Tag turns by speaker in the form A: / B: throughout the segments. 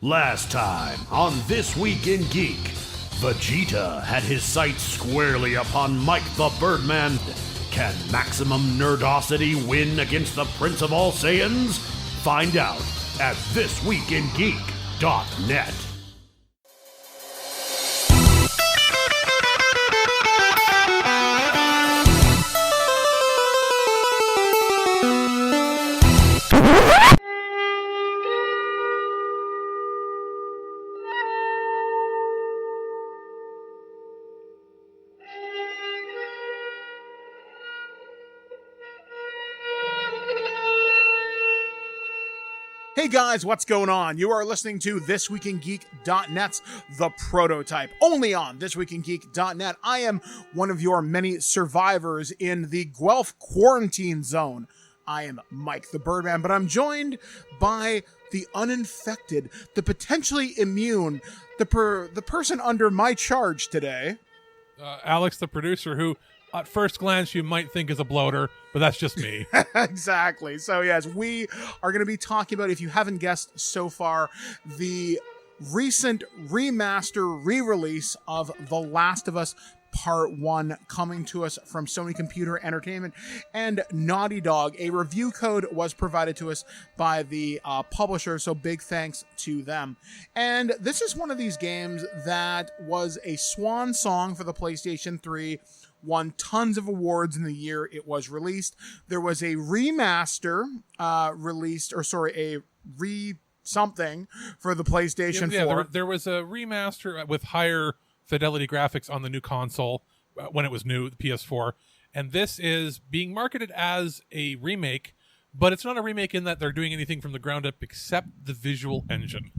A: Last time on This Week in Geek, Vegeta had his sights squarely upon Mike the Birdman. Can Maximum Nerdosity win against the Prince of All Saiyans? Find out at ThisWeekInGeek.net.
B: Hey guys, what's going on? You are listening to ThisWeekInGeek.net's The Prototype, only on ThisWeekInGeek.net. I am one of your many survivors in the Guelph quarantine zone. I am Mike the Birdman, but I'm joined by the uninfected, the potentially immune, the person under my charge today.
C: Alex, the producer, who at first glance you might think is a bloater, but that's just me.
B: Exactly. So yes, we are going to be talking about, if you haven't guessed so far, the recent remaster re-release of The Last of Us Part 1 coming to us from Sony Computer Entertainment and Naughty Dog. A review code was provided to us by the publisher, so big thanks to them. And this is one of these games that was a swan song for the PlayStation 3, won tons of awards in the year it was released. There was a remaster a re-something for the PlayStation 4.
C: There was a remaster with higher fidelity graphics on the new console when it was new, the PS4. And this is being marketed as a remake, but it's not a remake in that they're doing anything from the ground up except the visual engine.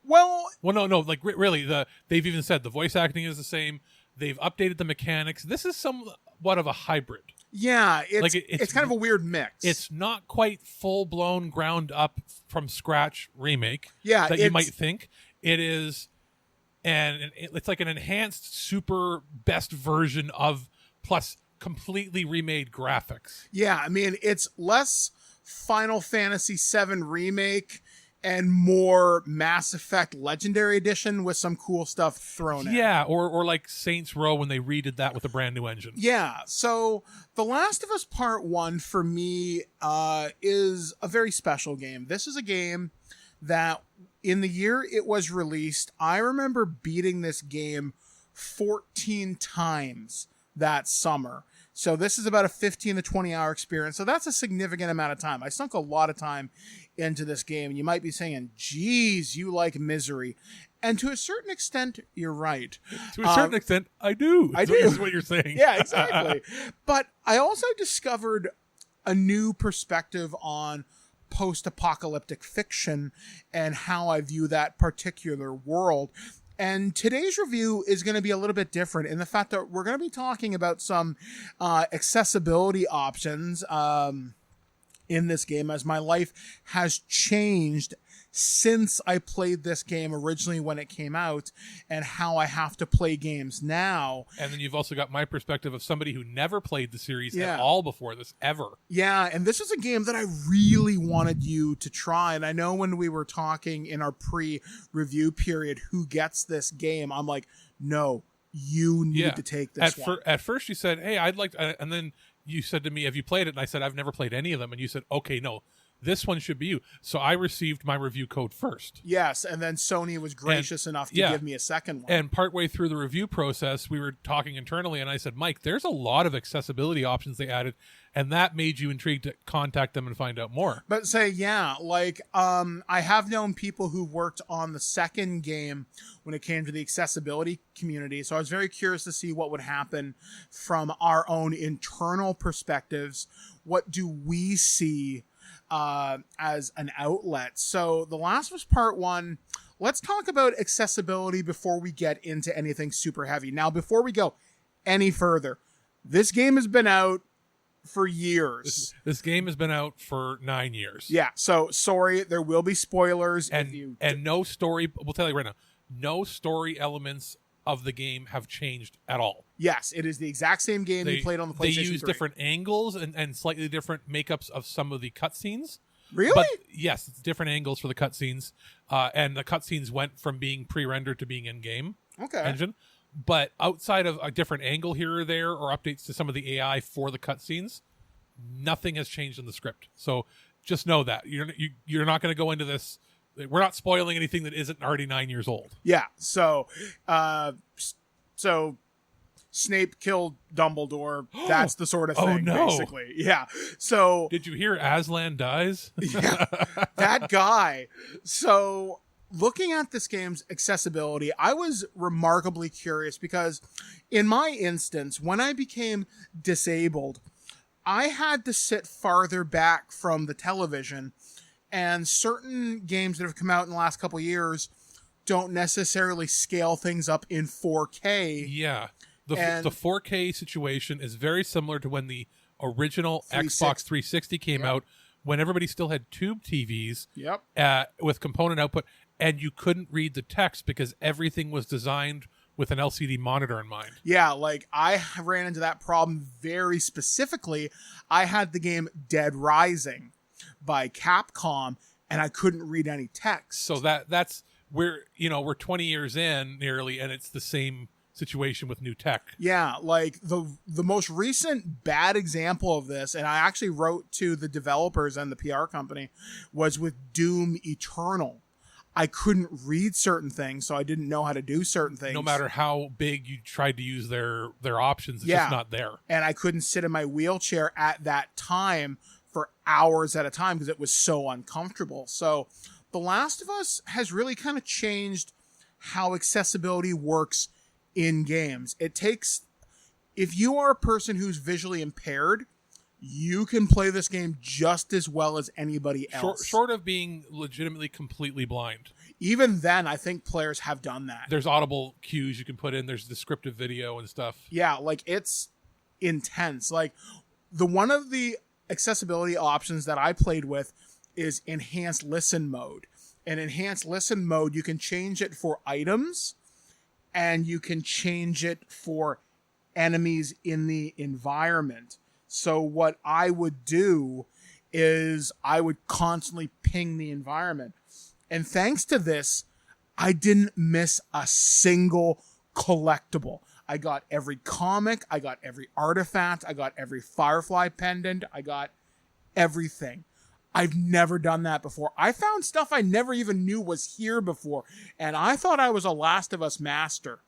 B: Well,
C: no, like really, they've even said the voice acting is the same. They've updated the mechanics. This is somewhat of a hybrid.
B: Yeah, it's kind of a weird mix.
C: It's not quite full-blown, ground-up, from scratch remake
B: that
C: you might think. It is, and it's like an enhanced, super best version of, plus completely remade graphics.
B: Yeah, I mean, it's less Final Fantasy VII Remake and more Mass Effect Legendary Edition with some cool stuff thrown in.
C: Yeah, or like Saints Row when they redid that with a brand new engine.
B: Yeah, so The Last of Us Part 1 for me is a very special game. This is a game that in the year it was released, I remember beating this game 14 times that summer. So this is about a 15 to 20 hour experience. So that's a significant amount of time. I sunk a lot of time into this game. And you might be saying, geez, you like misery. And to a certain extent, you're right.
C: To a certain extent, I do.
B: I do.
C: Is what you're saying.
B: Yeah, exactly. But I also discovered a new perspective on post-apocalyptic fiction and how I view that particular world. And today's review is going to be a little bit different in the fact that we're going to be talking about some accessibility options in this game, as my life has changed since I played this game originally when it came out, and how I have to play games now.
C: And then you've also got my perspective of somebody who never played the series at all before this, ever.
B: Yeah, and this is a game that I really wanted you to try. And I know when we were talking in our pre-review period, who gets this game, I'm like, no, you need to take this one.
C: At first you said, hey, I'd like to, and then you said to me, have you played it? And I said, I've never played any of them. And you said, okay, no, this one should be you. So I received my review code first.
B: Yes, and then Sony was gracious enough to give me a second one.
C: And partway through the review process, we were talking internally, and I said, Mike, there's a lot of accessibility options they added, and that made you intrigued to contact them and find out more.
B: But I have known people who worked on the second game when it came to the accessibility community, so I was very curious to see what would happen from our own internal perspectives. What do we see as an outlet? So The Last of Us Part 1, let's talk about accessibility before we get into anything super heavy. Now, before we go any further, this game has been out for years.
C: This game has been out for 9 years.
B: Yeah, so sorry, there will be spoilers.
C: And no story, we'll tell you right now, no story elements of the game have changed at all.
B: Yes, it is the exact same game you played on the PlayStation 3.
C: They use different angles and slightly different makeups of some of the cutscenes,
B: Really?
C: But yes, it's different angles for the cutscenes, and the cutscenes went from being pre-rendered to being in-game engine. But outside of a different angle here or there, or updates to some of the AI for the cutscenes, nothing has changed in the script. So just know that you're not going to go into this. We're not spoiling anything that isn't already 9 years old.
B: Yeah. So Snape killed Dumbledore. That's the sort of thing, basically. Yeah. So
C: did you hear Aslan dies?
B: Yeah, that guy. So looking at this game's accessibility, I was remarkably curious because in my instance, when I became disabled, I had to sit farther back from the television, and certain games that have come out in the last couple of years don't necessarily scale things up in 4K.
C: Yeah. The 4K situation is very similar to when the original Xbox 360 came out, when everybody still had tube TVs with component output, and you couldn't read the text because everything was designed with an LCD monitor in mind.
B: Yeah, like I ran into that problem very specifically. I had the game Dead Rising by Capcom, and I couldn't read any text.
C: So that's we're 20 years in nearly, and it's the same situation with new tech.
B: Yeah, like the most recent bad example of this, and I actually wrote to the developers and the PR company, was with Doom Eternal. I couldn't read certain things, so I didn't know how to do certain things.
C: No matter how big you tried to use their options, it's just not there.
B: And I couldn't sit in my wheelchair at that time for hours at a time because it was so uncomfortable. So The Last of Us has really kind of changed how accessibility works in games. It takes, if you are a person who's visually impaired, you can play this game just as well as anybody else.
C: Short of being legitimately completely blind.
B: Even then, I think players have done that.
C: There's audible cues you can put in. There's descriptive video and stuff.
B: Yeah, like it's intense. Like one of the accessibility options that I played with is enhanced listen mode. In enhanced listen mode, you can change it for items, and you can change it for enemies in the environment. So what I would do is I would constantly ping the environment. And thanks to this, I didn't miss a single collectible. I got every comic, I got every artifact, I got every Firefly pendant, I got everything. I've never done that before. I found stuff I never even knew was here before, and I thought I was a Last of Us master.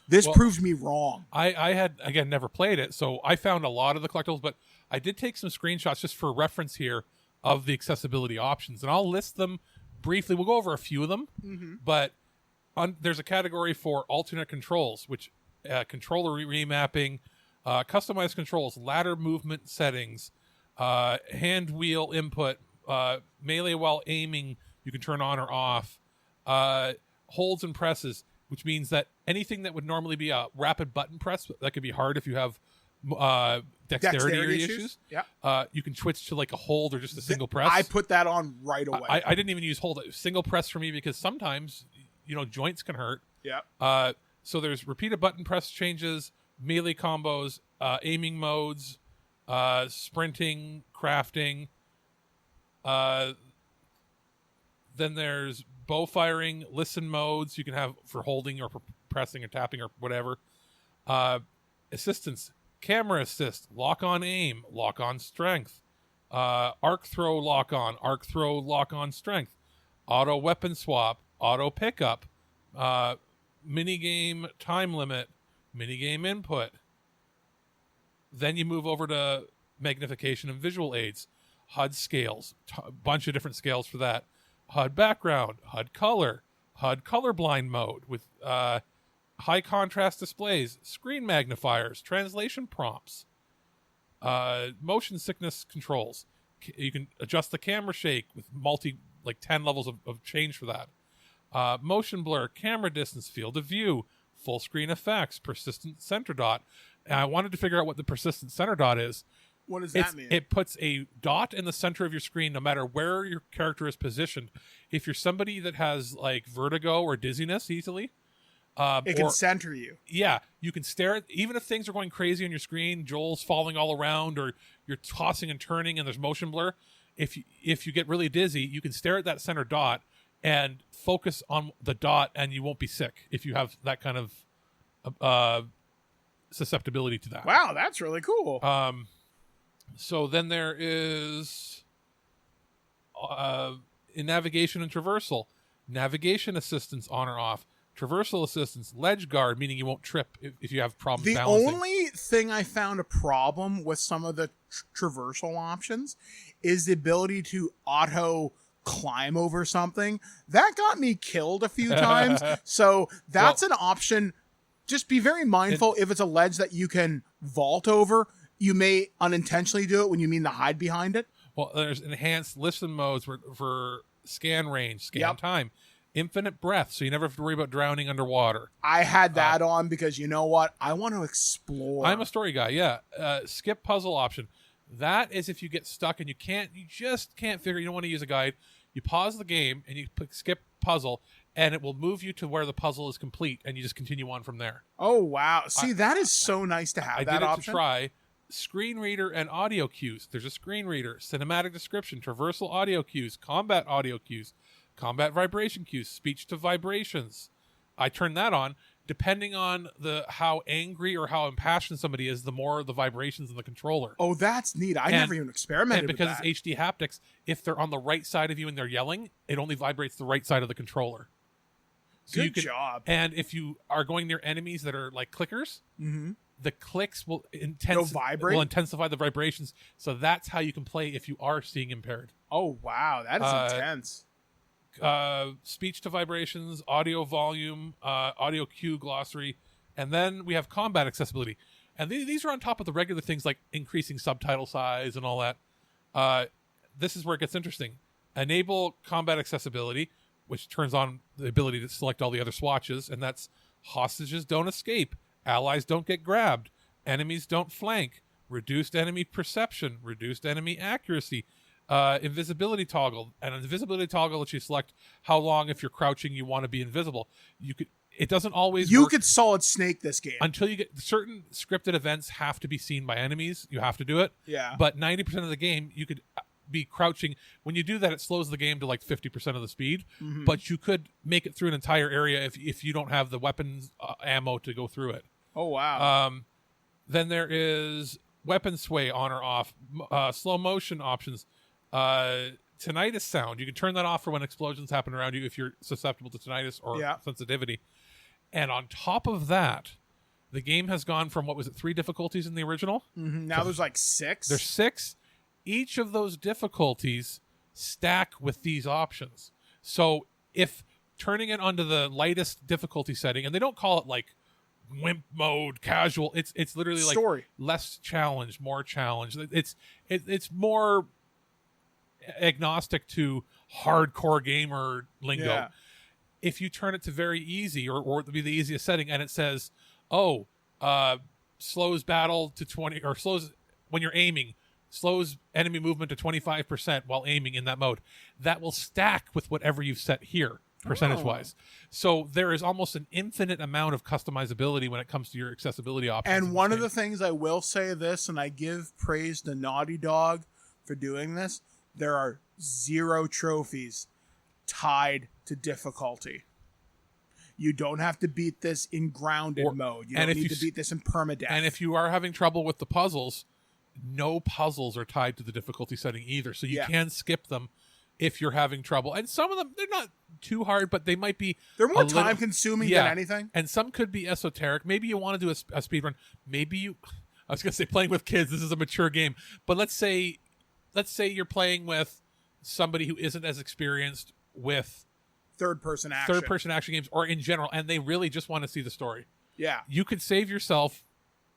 B: This proves me wrong.
C: I had, again, never played it, so I found a lot of the collectibles, but I did take some screenshots just for reference here of the accessibility options, and I'll list them briefly. We'll go over a few of them, but there's a category for alternate controls, which controller remapping, customized controls, ladder movement settings, hand wheel input, melee while aiming you can turn on or off, holds and presses, which means that anything that would normally be a rapid button press, that could be hard if you have dexterity issues.
B: Yeah.
C: You can switch to like a hold or just a single press.
B: I put that on right away.
C: I didn't even use hold. Single press for me because sometimes, joints can hurt.
B: Yeah.
C: So there's repeated button press changes, melee combos, aiming modes, sprinting, crafting. Then there's bow firing, listen modes you can have for holding or for pressing or tapping or whatever. Assistance, camera assist, lock on aim, lock on strength, arc throw lock on strength, auto weapon swap, auto pickup, minigame time limit, minigame input. Then you move over to magnification and visual aids, HUD scales, a bunch of different scales for that. HUD background, HUD colorblind mode with high contrast displays, screen magnifiers, translation prompts, motion sickness controls. You can adjust the camera shake with 10 levels of change for that. Motion blur, camera distance, field of view, full screen effects, persistent center dot. And I wanted to figure out what the persistent center dot is.
B: What does that mean?
C: It puts a dot in the center of your screen no matter where your character is positioned. If you're somebody that has like vertigo or dizziness easily,
B: it can center you.
C: Yeah, you can stare at, even if things are going crazy on your screen, Joel's falling all around or you're tossing and turning and there's motion blur, if you get really dizzy, you can stare at that center dot and focus on the dot, and you won't be sick if you have that kind of susceptibility to that.
B: Wow, that's really cool.
C: So then there is in navigation and traversal, navigation assistance on or off, traversal assistance, ledge guard, meaning you won't trip if you have problems balancing.
B: The only thing I found a problem with some of the traversal options is the ability to auto climb over something. That got me killed a few times. So that's an option. Just be very mindful. If it's a ledge that you can vault over, you may unintentionally do it when you mean to hide behind it.
C: Well, there's enhanced listen modes for scan range, scan time, infinite breath, so you never have to worry about drowning underwater.
B: I had that on because you know what? I want to explore.
C: I'm a story guy, yeah. Skip puzzle option. That is if you get stuck and you just can't figure, you don't want to use a guide. You pause the game and you click skip puzzle, and it will move you to where the puzzle is complete, and you just continue on from there.
B: Oh, wow. See, that is so nice to have that option.
C: I did it to try. Screen reader and audio cues. There's a screen reader, cinematic description, traversal audio cues, combat audio cues, combat vibration cues, speech to vibrations. I turn that on. Depending on how angry or how impassioned somebody is, the more the vibrations in the controller.
B: Oh, that's neat. I never even experimented with that.
C: And because it's HD haptics, if they're on the right side of you and they're yelling, it only vibrates the right side of the controller. So
B: Good job.
C: And if you are going near enemies that are like clickers, the clicks will intensify the vibrations. So that's how you can play if you are seeing impaired.
B: Oh, wow. That is intense.
C: Speech to vibrations, audio volume, audio cue glossary, and then we have combat accessibility. And these are on top of the regular things like increasing subtitle size and all that. This is where it gets interesting. Enable combat accessibility, which turns on the ability to select all the other swatches, and that's hostages don't escape, allies don't get grabbed, enemies don't flank, reduced enemy perception, reduced enemy accuracy, invisibility toggle. And an invisibility toggle lets you select how long, if you're crouching, you want to be invisible. It doesn't always
B: You
C: work
B: could solid snake this game.
C: until you get certain scripted events have to be seen by enemies. You have to do it.
B: Yeah.
C: But 90% of the game, you could be crouching. When you do that, it slows the game to like 50% of the speed. But you could make it through an entire area if you don't have the weapons ammo to go through it.
B: Oh, wow.
C: Then there is weapon sway on or off, slow motion options, tinnitus sound. You can turn that off for when explosions happen around you if you're susceptible to tinnitus or sensitivity. And on top of that, the game has gone from, 3 difficulties in the original?
B: Now there's like 6.
C: There's 6. Each of those difficulties stack with these options. So if turning it onto the lightest difficulty setting, and they don't call it like wimp mode, casual, it's literally like
B: Story.
C: Less challenge, more challenge. It's more agnostic to hardcore gamer lingo.
B: Yeah.
C: If you turn it to very easy or to be the easiest setting, and it says, slows battle to 20, or slows when you're aiming, slows enemy movement to 25% while aiming in that mode, that will stack with whatever you've set here percentage wise. So there is almost an infinite amount of customizability when it comes to your accessibility options.
B: And one of the things I will say this, and I give praise to Naughty Dog for doing this, there are 0 trophies tied to difficulty. You don't have to beat this in grounded mode. You don't need to beat this in permadeath.
C: And if you are having trouble with the puzzles, no puzzles are tied to the difficulty setting either. So you can skip them if you're having trouble. And some of them, they're not too hard, but they might be...
B: They're more time-consuming than anything.
C: And some could be esoteric. Maybe you want to do a speed run. Maybe you... I was going to say playing with kids. This is a mature game. But let's say you're playing with somebody who isn't as experienced with
B: third-person action
C: games, or in general, and they really just want to see the story.
B: Yeah.
C: You could save yourself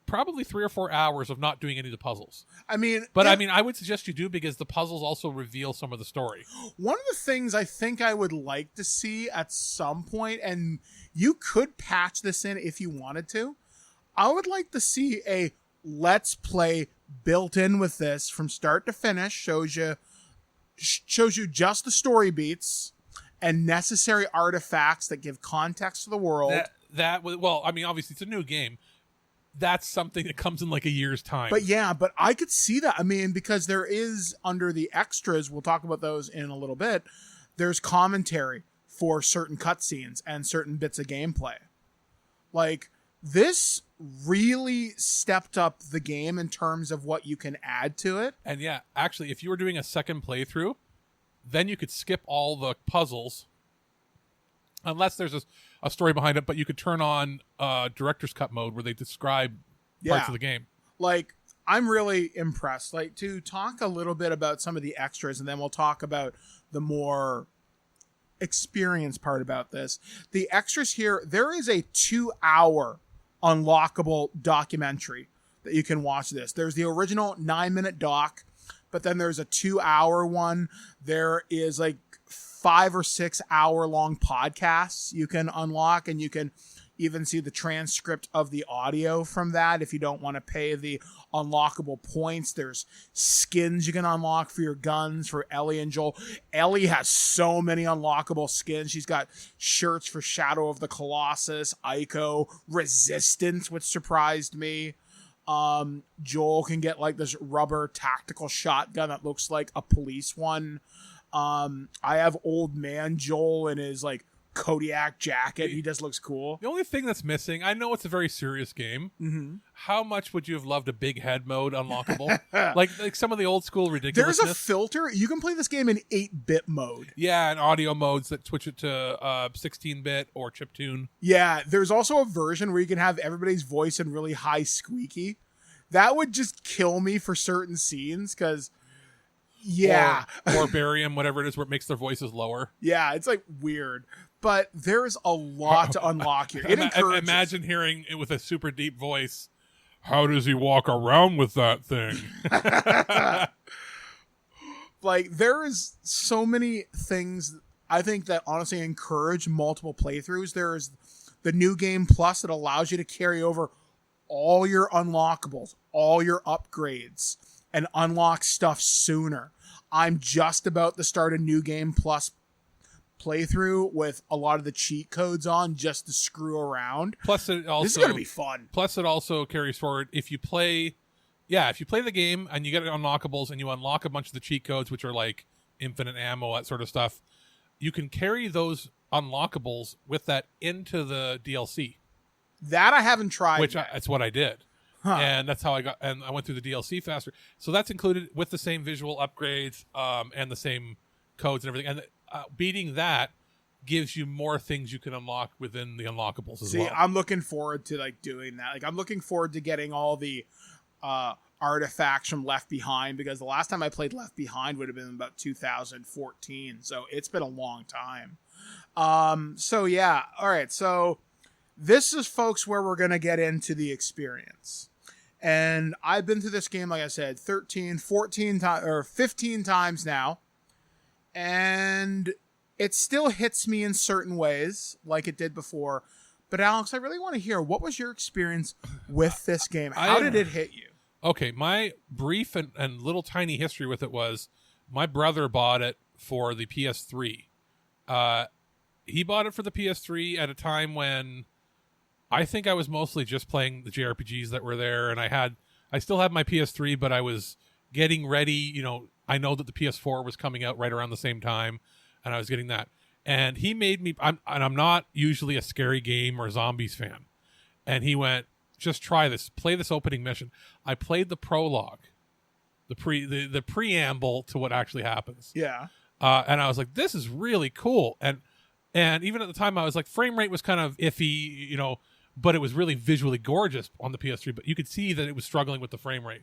C: probably 3 or 4 hours of not doing any of the puzzles.
B: I mean,
C: I would suggest you do, because the puzzles also reveal some of the story.
B: One of the things I think I would like to see at some point, and you could patch this in if you wanted to, I would like to see a Let's Play built in with this from start to finish. Shows you just the story beats and necessary artifacts that give context to the world.
C: Obviously it's a new game. that's something that comes in like a year's time.
B: But I could see that. I mean, because there is under the extras, we'll talk about those in a little bit, there's commentary for certain cutscenes and certain bits of gameplay. Like, this really stepped up the game in terms of what you can add to it.
C: And yeah, actually, if you were doing a second playthrough, then you could skip all the puzzles, unless there's a story behind it, but you could turn on director's cut mode where they describe parts of the game.
B: Like, I'm really impressed. Like, to talk a little bit about some of the extras, and then we'll talk about the more experience part about this. The extras here, there is a 2-hour unlockable documentary that you can watch this. There's the original 9-minute doc, but then there's a 2-hour one. There is like 5 or 6 hour long podcasts you can unlock, and you can even see the transcript of the audio from that if you don't want to pay the unlockable points. There's skins you can unlock for your guns for Ellie and Joel. Ellie has so many unlockable skins. She's got shirts for Shadow of the Colossus, Ico, Resistance, which surprised me. Joel can get like this rubber tactical shotgun that looks like a police one. I have old man Joel in his like Kodiak jacket. He just looks cool.
C: The only thing that's missing, I know it's a very serious game. Mm-hmm. How much would you have loved a big head mode unlockable? like some of the old school ridiculousness.
B: There's a filter. You can play this game in 8-bit mode.
C: Yeah, and audio modes that switch it to 16-bit or chiptune.
B: Yeah, there's also a version where you can have everybody's voice in really high squeaky. That would just kill me for certain scenes because... Yeah.
C: Or barium, whatever it is, where it makes their voices lower.
B: Yeah, it's like weird. But there's a lot to unlock here. It encourages.
C: Imagine hearing it with a super deep voice. How does he walk around with that thing?
B: Like, there is so many things I think that honestly encourage multiple playthroughs. There's the New Game Plus that allows you to carry over all your unlockables, all your upgrades, and unlock stuff sooner. I'm just about to start a New Game Plus playthrough with a lot of the cheat codes on just to screw around.
C: Plus, it also,
B: this is going to be fun.
C: Plus, it also carries forward if you play the game and you get unlockables and you unlock a bunch of the cheat codes, which are like infinite ammo, that sort of stuff, you can carry those unlockables with that into the DLC.
B: That I haven't tried.
C: That's what I did. Huh. And that's how I went through the DLC faster. So that's included with the same visual upgrades and the same codes and everything. And beating that gives you more things you can unlock within the unlockables as well.
B: See, I'm looking forward to like doing that. Like, I'm looking forward to getting all the artifacts from Left Behind, because the last time I played Left Behind would have been about 2014. So it's been a long time. So yeah. All right. So this is, folks, where we're going to get into the experience. And I've been through this game, like I said, 13, 14 times or 15 times now. And it still hits me in certain ways like it did before. But Alex, I really want to hear, what was your experience with this game? How did it hit you?
C: Okay, my brief and little tiny history with it was my brother bought it for the PS3. He bought it for the PS3 at a time when I think I was mostly just playing the JRPGs that were there, and I still had my PS3, but I was getting ready. You know, I know that the PS4 was coming out right around the same time, and I was getting that. And he made me, I'm not usually a scary game or zombies fan, and he went, just try this, play this opening mission. I played the prologue, the preamble to what actually happens.
B: Yeah.
C: And I was like, this is really cool. And even at the time, I was like, frame rate was kind of iffy, you know, but it was really visually gorgeous on the PS3, but you could see that it was struggling with the frame rate.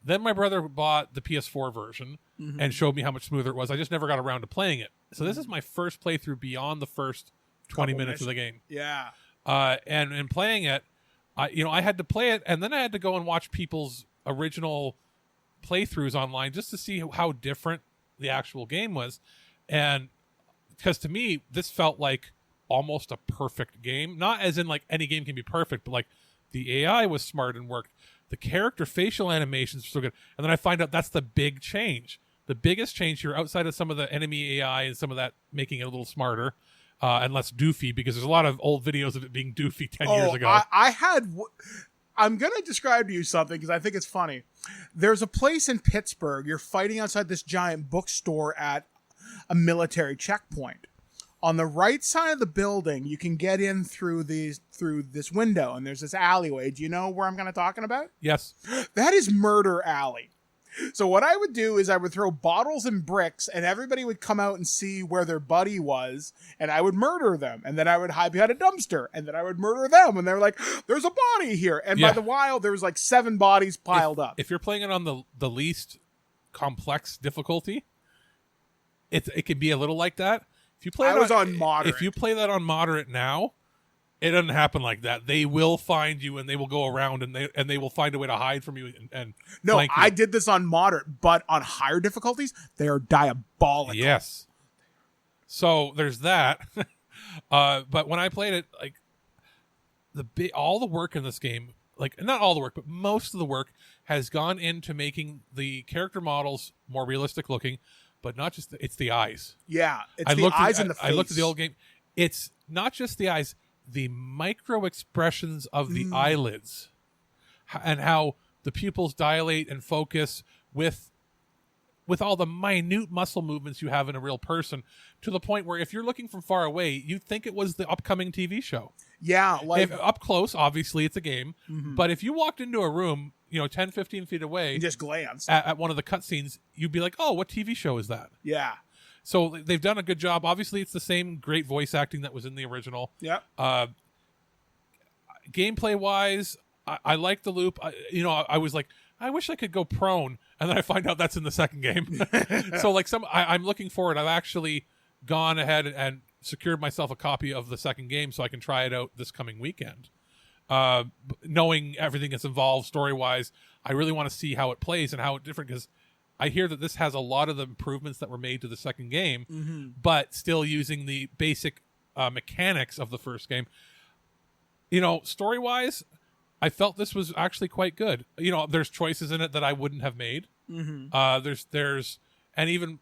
C: Then my brother bought the PS4 version and showed me how much smoother it was. I just never got around to playing it. So this is my first playthrough beyond the first 20 minutes of the game.
B: Yeah.
C: And in playing it, I had to play it, and then I had to go and watch people's original playthroughs online just to see how different the actual game was. And because to me, this felt like almost a perfect game. Not as in like any game can be perfect, but like the AI was smart and worked. The character facial animations were so good. And then I find out that's the big change. The biggest change here, outside of some of the enemy AI and some of that making it a little smarter and less doofy, because there's a lot of old videos of it being doofy 10 years ago.
B: I'm going to describe to you something because I think it's funny. There's a place in Pittsburgh. You're fighting outside this giant bookstore at a military checkpoint. On the right side of the building, you can get in through this window, and there's this alleyway. Do you know where I'm going to talking about?
C: Yes.
B: That is Murder Alley. So what I would do is I would throw bottles and bricks, and everybody would come out and see where their buddy was, and I would murder them. And then I would hide behind a dumpster, and then I would murder them. And they were like, there's a body here. And by the while, there was like 7 bodies piled up.
C: If you're playing it on the least complex difficulty, it can be a little like that. If you play
B: on moderate.
C: If you play that on moderate now, it doesn't happen like that. They will find you, and they will go around, and they will find a way to hide from you. And
B: no,
C: flank you.
B: I did this on moderate, but on higher difficulties, they are diabolical.
C: Yes. So there's that. But when I played it, like all the work in this game, like not all the work, but most of the work has gone into making the character models more realistic looking. But not just it's the eyes.
B: Yeah, it's the eyes and the face.
C: I looked at the old game. It's not just the eyes. The micro expressions of the eyelids and how the pupils dilate and focus with all the minute muscle movements you have in a real person, to the point where if you're looking from far away, you'd think it was the upcoming TV show.
B: Yeah, like
C: up close, obviously it's a game, but if you walked into a room, 10, 15 feet away,
B: and just glance
C: at one of the cutscenes, you'd be like, oh, what TV show is that?
B: Yeah.
C: So they've done a good job. Obviously, it's the same great voice acting that was in the original.
B: Yeah.
C: Gameplay-wise, I like the loop. I was like, I wish I could go prone, and then I find out that's in the second game. So, I'm looking forward. I've actually gone ahead and secured myself a copy of the second game so I can try it out this coming weekend. Knowing everything that's involved story-wise, I really want to see how it plays and how it's different, because I hear that this has a lot of the improvements that were made to the second game, but still using the basic mechanics of the first game. Story-wise, I felt this was actually quite good. There's choices in it that I wouldn't have made. There's and even,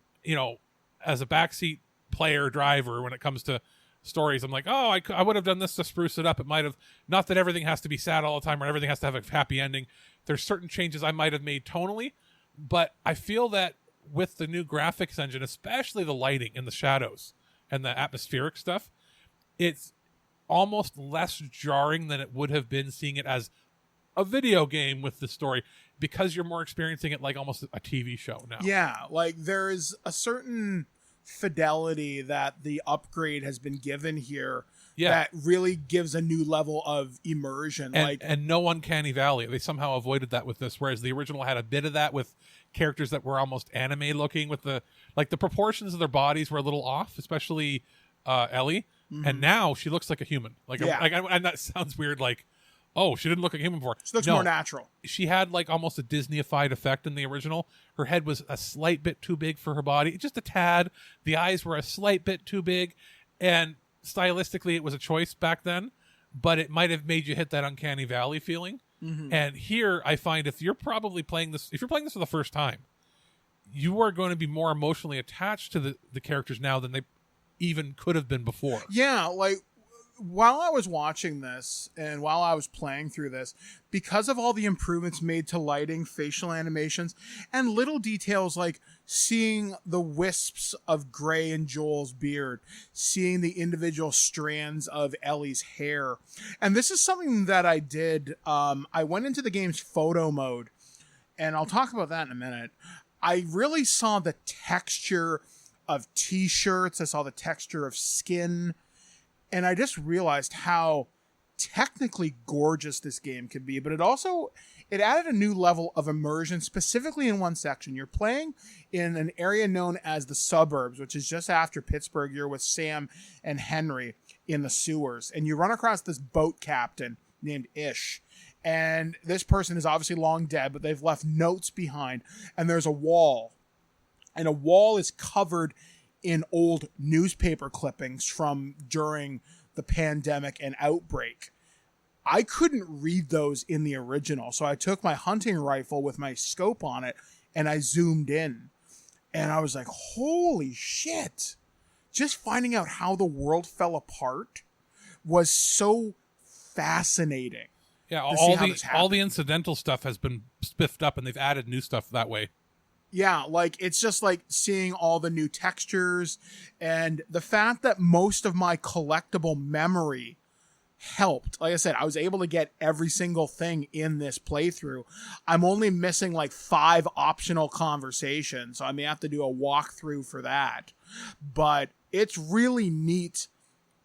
C: as a backseat player driver, when it comes to stories, I'm like, oh, I would have done this to spruce it up. It might have, not that everything has to be sad all the time or everything has to have a happy ending. There's certain changes I might have made tonally, but I feel that with the new graphics engine, especially the lighting and the shadows and the atmospheric stuff, it's almost less jarring than it would have been seeing it as a video game with the story, because you're more experiencing it like almost a TV show now.
B: Yeah, like there's a certain fidelity that the upgrade has been given here that really gives a new level of immersion.
C: And no uncanny valley. They somehow avoided that with this, whereas the original had a bit of that with characters that were almost anime looking, with the proportions of their bodies were a little off, especially Ellie. And now she looks like a human. And that sounds weird, like, oh, she didn't look like a human before.
B: She looks more natural.
C: She had like almost a Disney-ified effect in the original. Her head was a slight bit too big for her body, just a tad. The eyes were a slight bit too big, and stylistically it was a choice back then, but it might have made you hit that uncanny valley feeling. And here I find if you're playing this for the first time, you are going to be more emotionally attached to the characters now than they even could have been before.
B: Yeah, like while I was watching this and while I was playing through this, because of all the improvements made to lighting, facial animations, and little details like seeing the wisps of gray in Joel's beard, seeing the individual strands of Ellie's hair. And this is something that I did. I went into the game's photo mode, and I'll talk about that in a minute. I really saw the texture of t-shirts. I saw the texture of skin, and I just realized how technically gorgeous this game could be. But it added a new level of immersion, specifically in one section. You're playing in an area known as the suburbs, which is just after Pittsburgh. You're with Sam and Henry in the sewers, and you run across this boat captain named Ish. And this person is obviously long dead, but they've left notes behind, and there's a wall. And a wall is covered in old newspaper clippings from during the pandemic and outbreak. I couldn't read those in the original, so I took my hunting rifle with my scope on it, and I zoomed in. And I was like, holy shit. Just finding out how the world fell apart was so fascinating.
C: Yeah,
B: to see how this happened.
C: all the incidental stuff has been spiffed up, and they've added new stuff that way.
B: Yeah, like it's just like seeing all the new textures and the fact that most of my collectible memory helped. Like I said, I was able to get every single thing in this playthrough. I'm only missing like 5 optional conversations, so I may have to do a walkthrough for that. But it's really neat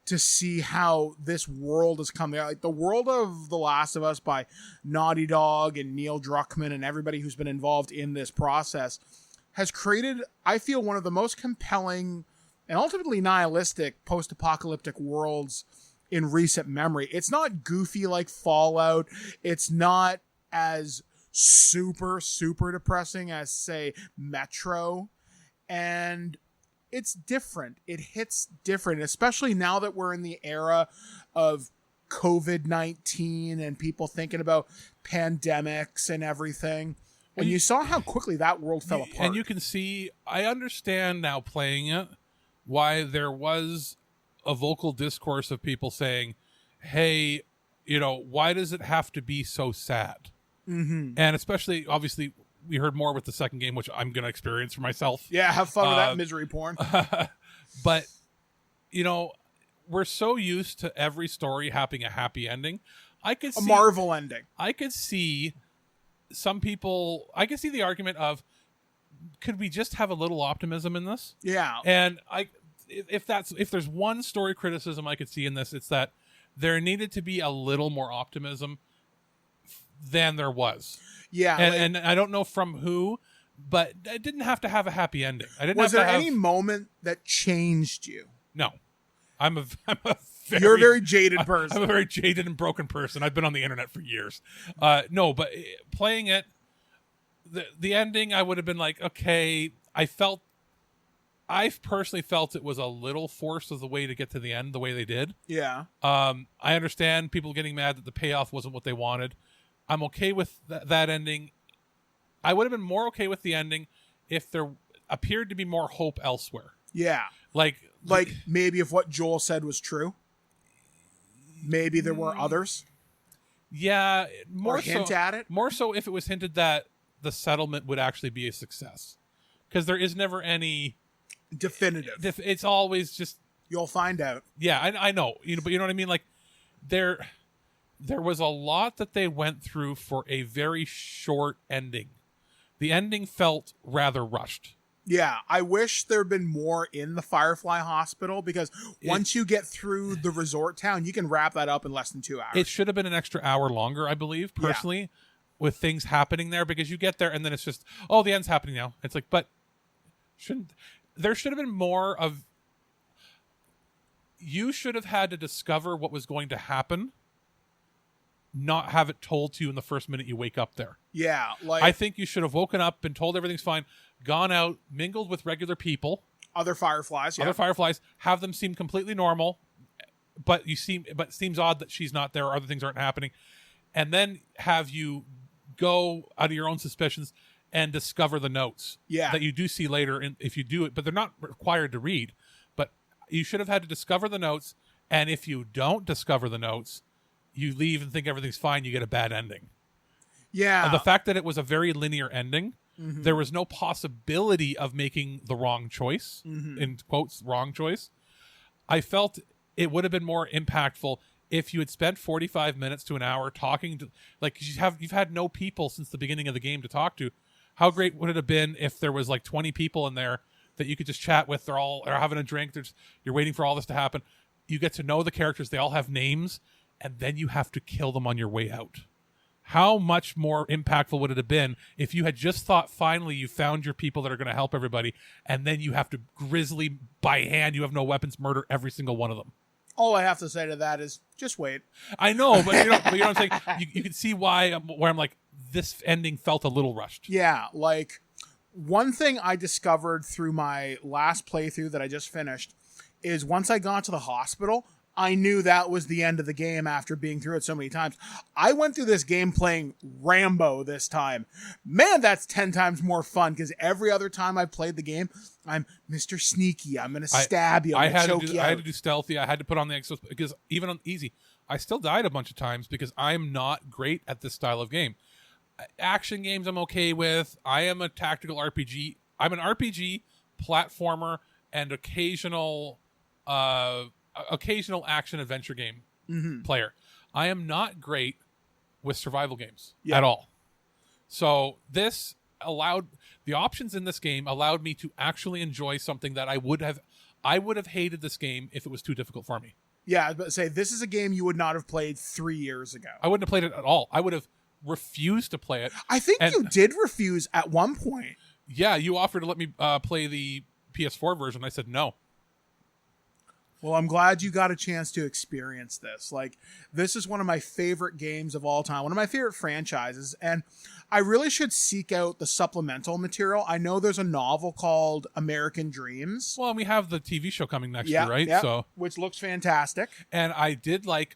B: to see how this world is coming out. Like the world of The Last of Us by Naughty Dog and Neil Druckmann and everybody who's been involved in this process has created, I feel, one of the most compelling and ultimately nihilistic post-apocalyptic worlds in recent memory. It's not goofy like Fallout. It's not as super depressing as, say, Metro. And it's different. It hits different, especially now that we're in the era of COVID-19 and people thinking about pandemics and everything. And you saw how quickly that world fell apart.
C: And you can see, I understand now playing it, why there was a vocal discourse of people saying, hey, why does it have to be so sad?
B: Mm-hmm.
C: And especially, obviously, we heard more with the second game, which I'm going to experience for myself.
B: Yeah, have fun with that misery porn.
C: But, we're so used to every story having a happy ending. I could see
B: a Marvel ending.
C: I could see some people, I could see the argument of, could we just have a little optimism in this?
B: Yeah.
C: And if there's one story criticism I could see in this, it's that there needed to be a little more optimism than there was.
B: Yeah.
C: And I don't know from who, but it didn't have to have a happy ending.
B: Was there any moment that changed you?
C: No.
B: You're a very jaded person.
C: I'm a very jaded and broken person. I've been on the internet for years. No, but playing it, the ending, I would have been like, okay, I personally felt it was a little forced as a way to get to the end the way they did.
B: Yeah.
C: I understand people getting mad that the payoff wasn't what they wanted. I'm okay with that ending. I would have been more okay with the ending if there appeared to be more hope elsewhere.
B: Yeah.
C: Like
B: maybe if what Joel said was true. Maybe there were others.
C: Yeah.
B: Or hint at it.
C: More so if it was hinted that the settlement would actually be a success. Because there is never any
B: definitive.
C: It's always just,
B: you'll find out.
C: Yeah, I know. But you know what I mean? Like there was a lot that they went through for a very short ending. The ending felt rather rushed.
B: Yeah, I wish there had been more in the Firefly Hospital, because once you get through the resort town, you can wrap that up in less than 2 hours.
C: It should have been an extra hour longer, I believe, personally, with things happening there, because you get there and then it's just, oh, the end's happening now. It's like, but there should have been more of, you should have had to discover what was going to happen, not have it told to you in the first minute you wake up there.
B: Yeah, like
C: I think you should have woken up, been told everything's fine, gone out, mingled with regular people,
B: other Fireflies,
C: have them seem completely normal, but it seems odd that she's not there or other things aren't happening, and then have you go out of your own suspicions and discover the notes that you do see later if you do it, but they're not required to read. But you should have had to discover the notes, and if you don't discover the notes, you leave and think everything's fine, you get a bad ending.
B: Yeah.
C: And the fact that it was a very linear ending, there was no possibility of making the wrong choice, in quotes, wrong choice. I felt it would have been more impactful if you had spent 45 minutes to an hour talking to, like, you've had no people since the beginning of the game to talk to. How great would it have been if there was like 20 people in there that you could just chat with? They're having a drink. You're waiting for all this to happen. You get to know the characters. They all have names, and then you have to kill them on your way out. How much more impactful would it have been if you had just thought, finally, you found your people that are going to help everybody, and then you have to grisly, by hand, you have no weapons, murder every single one of them?
B: All I have to say to that is, just wait.
C: I know, but you know what I'm saying? You can see where I'm like, this ending felt a little rushed.
B: Yeah, like, one thing I discovered through my last playthrough that I just finished is once I got to the hospital, I knew that was the end of the game after being through it so many times. I went through this game playing Rambo this time. Man, that's 10 times more fun because every other time I've played the game, I'm Mr. Sneaky. I'm going to stab you. I'm going to choke you out.
C: I had to do stealthy. I had to put on the exos because even on easy, I still died a bunch of times because I'm not great at this style of game. Action games I'm okay with. I am a tactical RPG. I'm an RPG, platformer, and occasional action adventure game player. I am not great with survival games at all. So this allowed the options in this game allowed me to actually enjoy something that I would have hated this game if it was too difficult for me.
B: Yeah, but say this is a game you would not have played 3 years ago.
C: I wouldn't have played it at all. I would have refused to play it.
B: I think you did refuse at one point.
C: Yeah, you offered to let me play the PS4 version. I said no.
B: Well, I'm glad you got a chance to experience this. Like, this is one of my favorite games of all time, one of my favorite franchises, and I really should seek out the supplemental material. I know there's a novel called American Dreams.
C: Well, and we have the TV show coming next year, right?
B: Yeah,
C: so,
B: which looks fantastic.
C: And I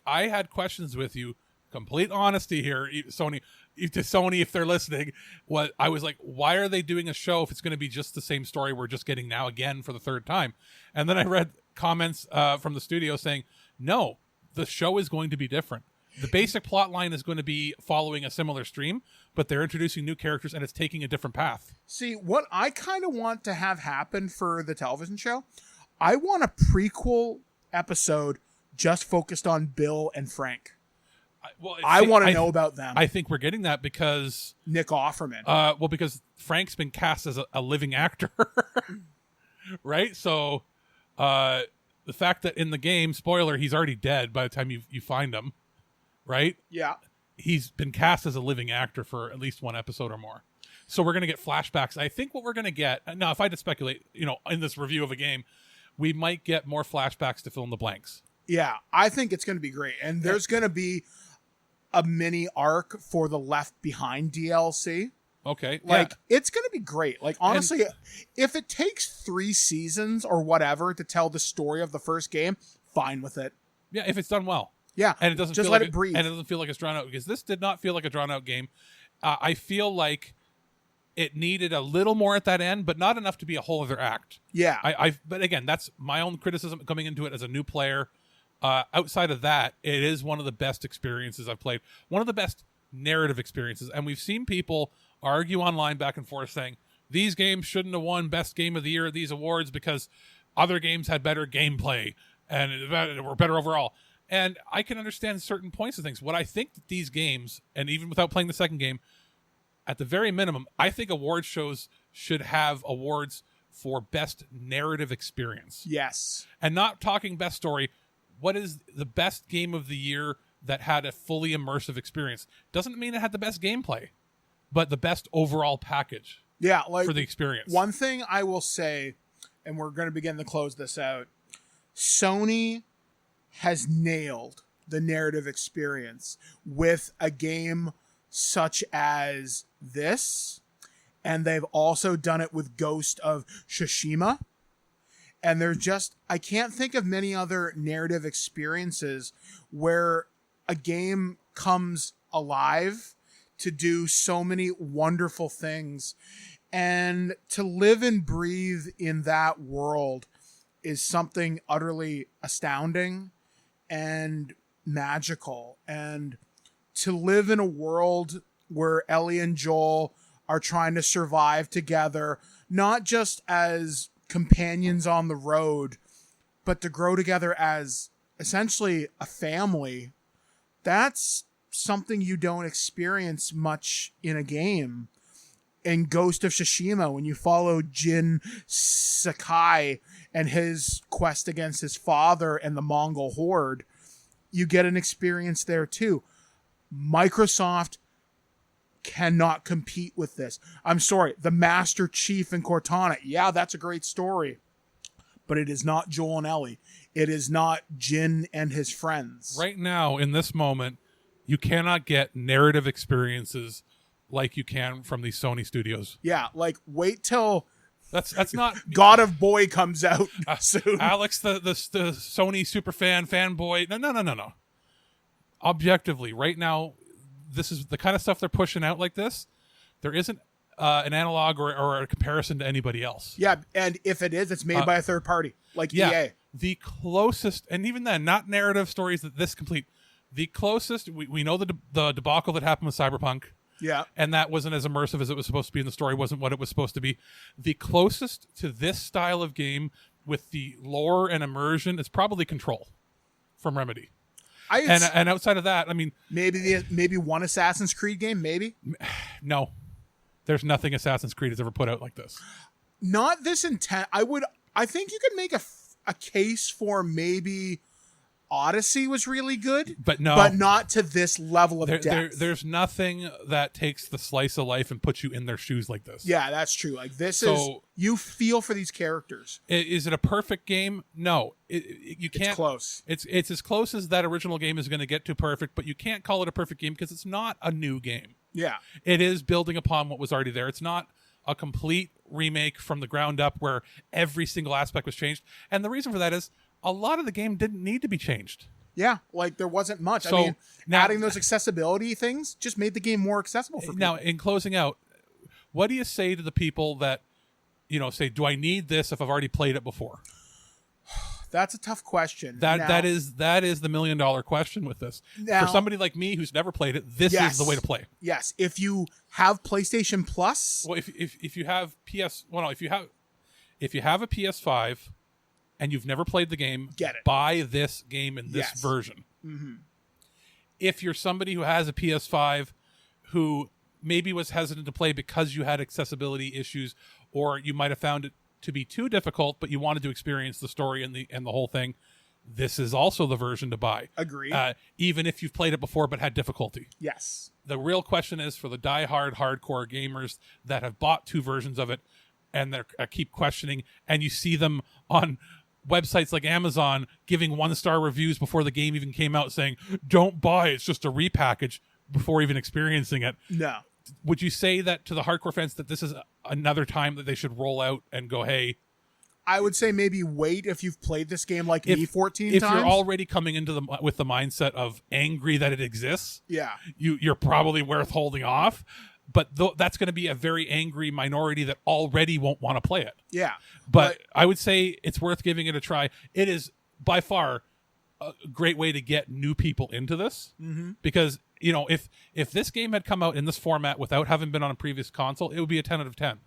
C: had questions with you, complete honesty here, Sony, if they're listening. What I was like, why are they doing a show if it's going to be just the same story we're just getting now again for the third time? And then I read comments from the studio saying, no, the show is going to be different. The basic plot line is going to be following a similar stream, but they're introducing new characters and it's taking a different path.
B: See, what I kind of want to have happen for the television show, I want a prequel episode just focused on Bill and Frank. I want to know about them.
C: I think we're getting that because
B: Nick Offerman.
C: Because Frank's been cast as a living actor, right? So the fact that in the game, spoiler, he's already dead by the time you find him, right?
B: Yeah.
C: He's been cast as a living actor for at least one episode or more. So we're going to get flashbacks. I think what we're going to get, now if I had to speculate, in this review of a game, we might get more flashbacks to fill in the blanks.
B: Yeah, I think it's going to be great. And there's going to be a mini arc for the Left Behind DLC.
C: Okay.
B: It's going to be great. Like, honestly, if it takes 3 seasons or whatever to tell the story of the first game, fine with it.
C: Yeah, if it's done well.
B: Yeah.
C: And it doesn't
B: just
C: feel
B: let
C: like
B: it breathe.
C: And it doesn't feel like it's drawn out, because this did not feel like a drawn out game. I feel like it needed a little more at that end, but not enough to be a whole other act.
B: Yeah.
C: But again, that's my own criticism coming into it as a new player. Outside of that, it is one of the best experiences I've played. One of the best narrative experiences. And we've seen people argue online back and forth saying, these games shouldn't have won Best Game of the Year at these awards because other games had better gameplay and were better overall. And I can understand certain points of things. What I think that these games, and even without playing the second game, at the very minimum, I think award shows should have awards for best narrative experience.
B: Yes.
C: And not talking best story. What is the best game of the year that had a fully immersive experience? Doesn't mean it had the best gameplay, but the best overall package.
B: Yeah,
C: for the experience.
B: One thing I will say, and we're going to begin to close this out, Sony has nailed the narrative experience with a game such as this, and they've also done it with Ghost of Tsushima. And I can't think of many other narrative experiences where a game comes alive to do so many wonderful things. And to live and breathe in that world is something utterly astounding and magical. And to live in a world where Ellie and Joel are trying to survive together, not just as companions on the road, but to grow together as essentially a family, that's something you don't experience much in a game. In Ghost of Tsushima, when you follow Jin Sakai and his quest against his father and the Mongol horde, you get an experience there too. Microsoft cannot compete with this. I'm sorry, the Master Chief and Cortana, yeah, that's a great story, but it is not Joel and Ellie. It is not Jin and his friends.
C: Right now, in this moment, you cannot get narrative experiences like you can from these Sony studios.
B: Yeah, like wait till
C: That's not
B: God of Boy comes out soon.
C: Alex, the Sony superfan fanboy. No. Objectively, right now, this is the kind of stuff they're pushing out like this. There isn't an analog or a comparison to anybody else.
B: Yeah, and if it is, it's made by a third party, like EA.
C: The closest, and even then, not narrative stories that this complete. The closest, we know the debacle that happened with Cyberpunk.
B: Yeah.
C: And that wasn't as immersive as it was supposed to be in the story, wasn't what it was supposed to be. The closest to this style of game with the lore and immersion is probably Control from Remedy. And outside of that, I mean...
B: Maybe one Assassin's Creed game, maybe?
C: No. There's nothing Assassin's Creed has ever put out like this.
B: Not this intent. I think you could make a case for maybe... Odyssey was really good, but not to this level of depth.
C: There's nothing that takes the slice of life and puts you in their shoes like this.
B: Yeah, that's true. Like this is you feel for these characters.
C: Is it a perfect game? No, you can't.
B: It's close.
C: It's as close as that original game is going to get to perfect, but you can't call it a perfect game because it's not a new game.
B: Yeah,
C: it is building upon what was already there. It's not a complete remake from the ground up where every single aspect was changed, and the reason for that is. A lot of the game didn't need to be changed.
B: Yeah, like there wasn't much.
C: So,
B: I mean, adding those accessibility things just made the game more accessible for people.
C: Now, in closing out, what do you say to the people that, say, do I need this if I've already played it before?
B: That's a tough question.
C: That is the $1 million question with this. For somebody like me who's never played it, this is the way to play.
B: Yes, if you have PlayStation Plus.
C: Well, if you have if you have a PS5. And you've never played the game,
B: get it.
C: Buy this game in this version.
B: Mm-hmm.
C: If you're somebody who has a PS5 who maybe was hesitant to play because you had accessibility issues, or you might have found it to be too difficult, but you wanted to experience the story and the whole thing, this is also the version to buy.
B: Agreed.
C: Even if you've played it before but had difficulty.
B: Yes.
C: The real question is for the diehard hardcore gamers that have bought two versions of it and they keep questioning, and you see them on websites like Amazon giving 1-star reviews before the game even came out saying, don't buy, it's just a repackage, before even experiencing it.
B: No.
C: Would you say that to the hardcore fans that this is another time that they should roll out and go, hey...
B: I would say maybe wait if you've played this game like me 14 times.
C: If you're already coming into with the mindset of angry that it exists, you're probably worth holding off. But that's going to be a very angry minority that already won't want to play it.
B: Yeah.
C: But I would say it's worth giving it a try. It is by far a great way to get new people into this. Mm-hmm. Because, if this game had come out in this format without having been on a previous console, it would be a 10 out of 10.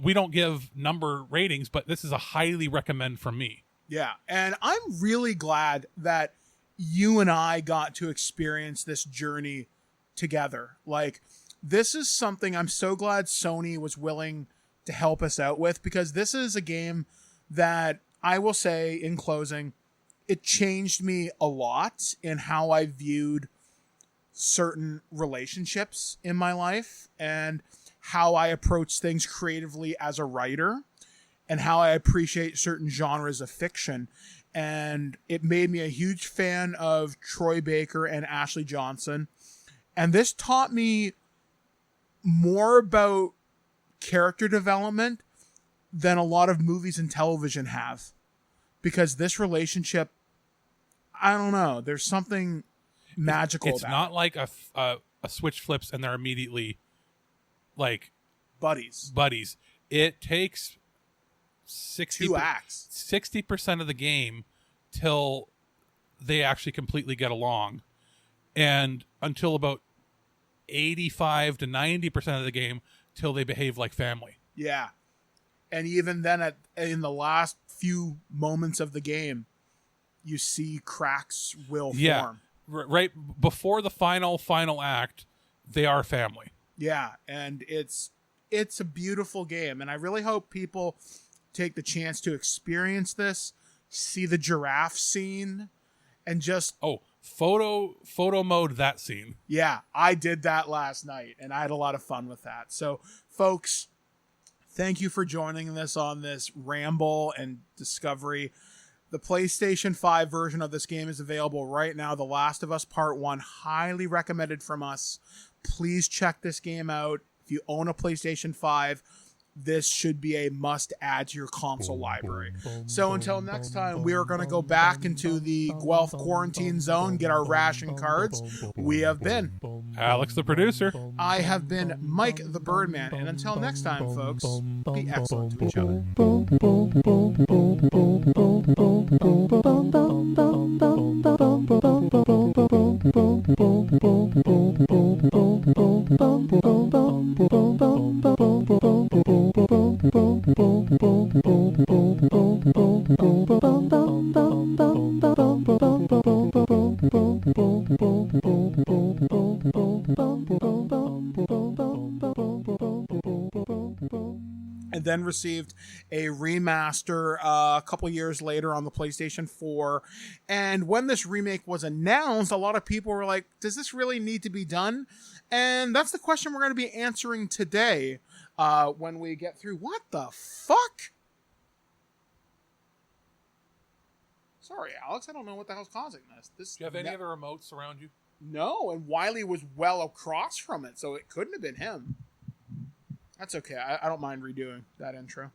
C: We don't give number ratings, but this is a highly recommend from me.
B: Yeah. And I'm really glad that you and I got to experience this journey together. Like, this is something I'm so glad Sony was willing to help us out with, because this is a game that I will say in closing, it changed me a lot in how I viewed certain relationships in my life and how I approach things creatively as a writer and how I appreciate certain genres of fiction. And it made me a huge fan of Troy Baker and Ashley Johnson. And this taught me more about character development than a lot of movies and television have. Because this relationship, I don't know, there's something magical about it.
C: It's not like a switch flips and they're immediately like
B: buddies.
C: It takes
B: 2 acts.
C: 60% of the game till they actually completely get along. And until about 85 to 90% of the game till they behave like family.
B: Yeah. And even then in the last few moments of the game, you see cracks will form.
C: Right before the final act, they are family.
B: Yeah, and it's a beautiful game, and I really hope people take the chance to experience this, see the giraffe scene, and just
C: photo mode that scene.
B: Yeah, I did that last night, and I had a lot of fun with that. So, folks, thank you for joining us on this ramble and discovery. The PlayStation 5 version of this game is available right now. The Last of Us Part 1, highly recommended from us. Please check this game out. If you own a PlayStation 5, this should be a must add to your console library. So until next time, we are going to go back into the Guelph quarantine zone, get our ration cards. We have been
C: Alex, the producer.
B: I have been Mike the Birdman, and until next time, folks, be excellent to each other. And then received a remaster a couple years later on the PlayStation 4. And when this remake was announced, a lot of people were like, does this really need to be done? And that's the question we're going to be answering today when we get through. What the fuck? Sorry, Alex, I don't know what the hell's causing this.
C: Do you have any other remotes around you?
B: No, and Wiley was well across from it, so it couldn't have been him. That's okay. I don't mind redoing that intro.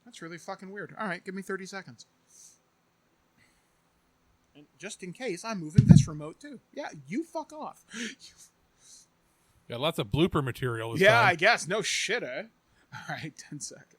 B: That's really fucking weird. All right, give me 30 seconds. And just in case, I'm moving this remote too. Yeah, you fuck off.
C: Yeah, lots of blooper material this
B: Yeah,
C: time.
B: I guess. No shit, eh? All right, 10 seconds.